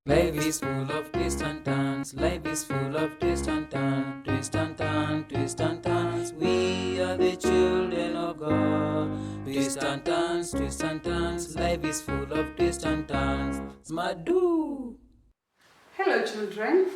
Life is full of twists and turns. Life is full of twists and turns. Twists and turns, twists and turns. We are the children of God. Twists and turns, twists and turns. Life is full of twists and turns. Smadu. Hello children,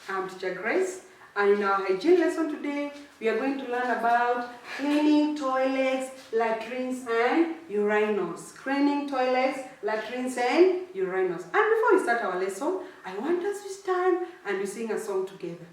I'm Teacher Grace, and in our hygiene lesson today, we are going to learn about cleaning toilets, latrines and urinals. Cleaning toilets, latrines and urinals. And before we start our lesson, I want us to stand and we sing a song together.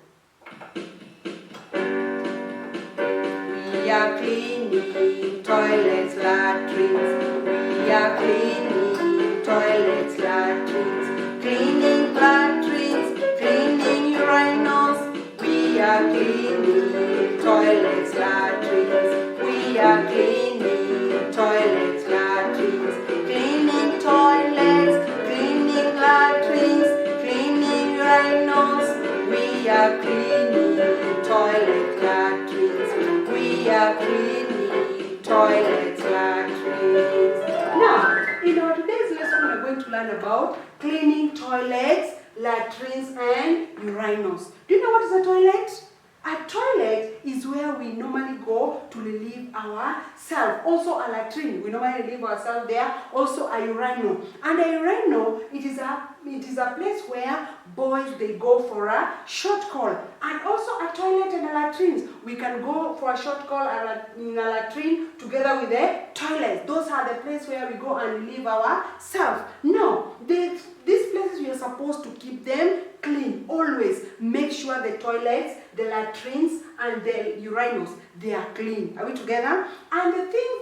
We are cleaning toilets, latrines. We are cleaning toilets, latrines. Cleaning latrines, cleaning urinals. We are cleaning toilets, latrines. We are cleaning toilets, latrines. Cleaning toilets, cleaning latrines. Cleaning urinals. We are cleaning toilets, latrines. We are cleaning toilets, latrines. Now, in our today's lesson, we are going to learn about cleaning toilets, latrines, and urinals. Do you know what is a toilet? A toilet is where we normally go to relieve ourselves. Also a latrine, we normally relieve ourselves there. Also a urinal. And a urinal, it is a place where boys, they go for a short call. And also a toilet and a latrine. We can go for a short call in a latrine together with a toilet. Those are the places where we go and relieve ourselves. Now, these places, we are supposed to keep them clean. Always make sure the toilets, the latrines, and the urinals, they are clean. Are we together? And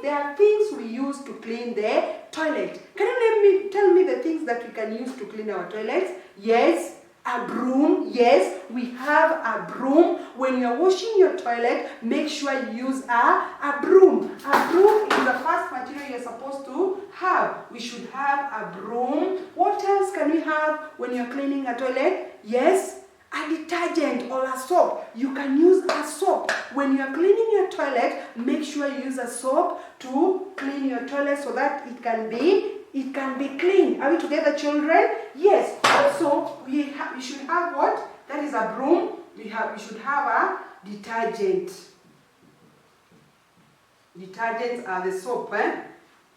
there are things we use to clean the toilet. Can you tell me the things that we can use to clean our toilets? Yes. A broom. Yes, we have a broom. When you're washing your toilet, make sure you use a broom. A broom is the first material you're supposed to have. We should have a broom. What else can we have when you're cleaning a toilet? Yes, a detergent or a soap. You can use a soap. When you're cleaning your toilet, make sure you use a soap to clean your toilet so that it can be clean. Are we together, children? Yes. Also, we should have what? That is a broom. We should have a detergent. Detergents are the soap,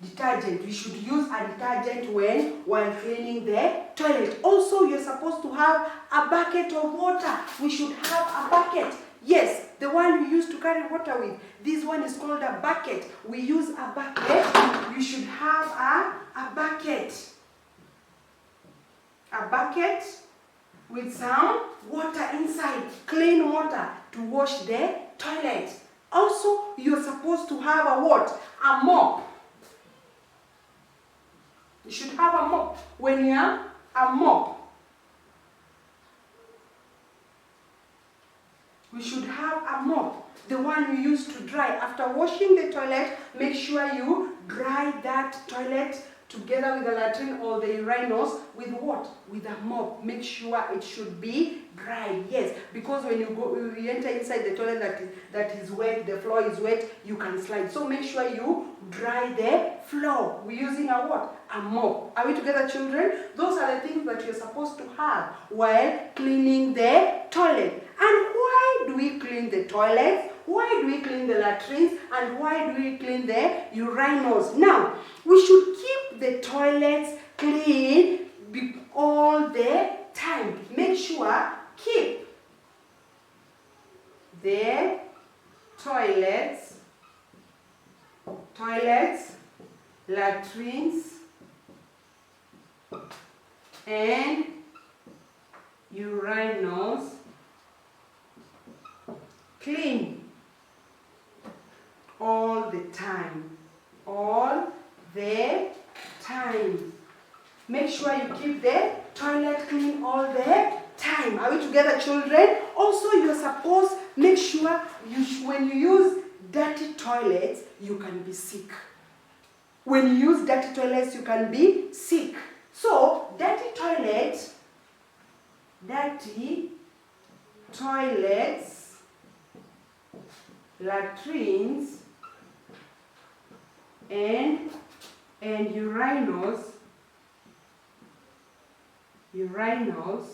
Detergent. We should use a detergent while cleaning the toilet. Also, you're supposed to have a bucket of water. We should have a bucket. Yes, the one we used to carry water with. This one is called a bucket. We use a bucket. You should have a bucket. A bucket with some water inside. Clean water to wash the toilet. Also, you're supposed to have a what? A mop. You should have a mop. When you're a mop, we should have a mop, the one we use to dry. After washing the toilet, make sure you dry that toilet together with the latrine or the urinals with what? With a mop. Make sure it should be dry. Yes, because when you enter inside the toilet that is wet, the floor is wet, you can slide. So make sure you dry the floor. We're using a what? A mop. Are we together, children? Those are the things that you're supposed to have while cleaning the toilet. And why do we clean the toilets? Why do we clean the latrines? And why do we clean the urinals? Now, we should keep the toilets clean all the time. Make sure, keep the toilets, latrines, and urinals clean all the time. All the time. Make sure you keep the toilet clean all the time. Are we together, children? Also, you're supposed make sure when you use dirty toilets, you can be sick. When you use dirty toilets, you can be sick. So, dirty toilets, latrines, and urinals urinals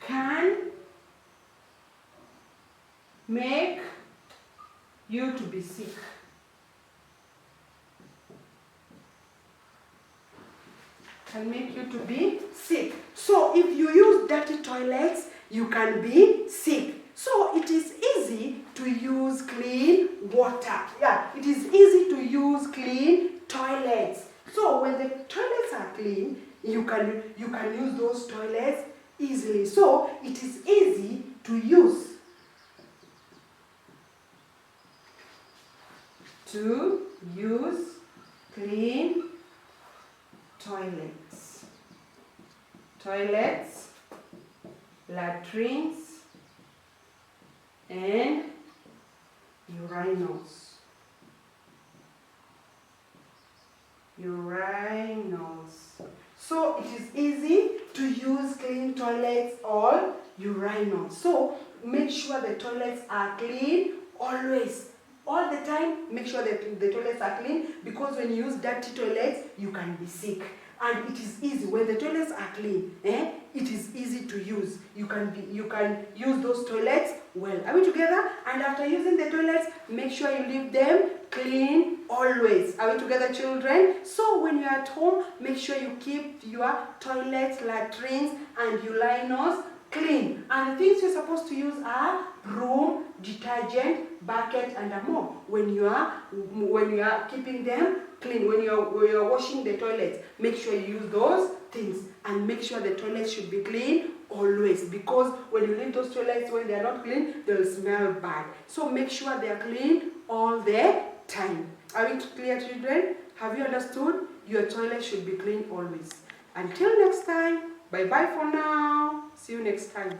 can make you to be sick. Can make you to be sick. So if you use dirty toilets, you can be sick. So it is easy to use clean water. Yeah, it is easy to use clean toilets. So when the toilets are clean, you can use those toilets easily. So it is easy to use. To use clean toilets. Toilets, latrines, and urinals. Urinals. So it is easy to use clean toilets or urinals. So make sure the toilets are clean always. All the time, make sure that the toilets are clean, because when you use dirty toilets, you can be sick. And it is easy when the toilets are clean. It is easy to use. You can use those toilets well. Are we together? And after using the toilets, make sure you leave them clean always. Are we together, children? So when you are at home, make sure you keep your toilets, latrines, and urinals clean. And the things you're supposed to use are broom, detergent, bucket, and a mop when you are keeping them clean. When you are washing the toilets, make sure you use those things, and make sure the toilets should be clean always, because when you leave those toilets when they are not clean, they'll smell bad. So make sure they are clean all the time. Are we clear, children? Have you understood? Your toilet should be clean always. Until next time, bye bye for now. See you next time.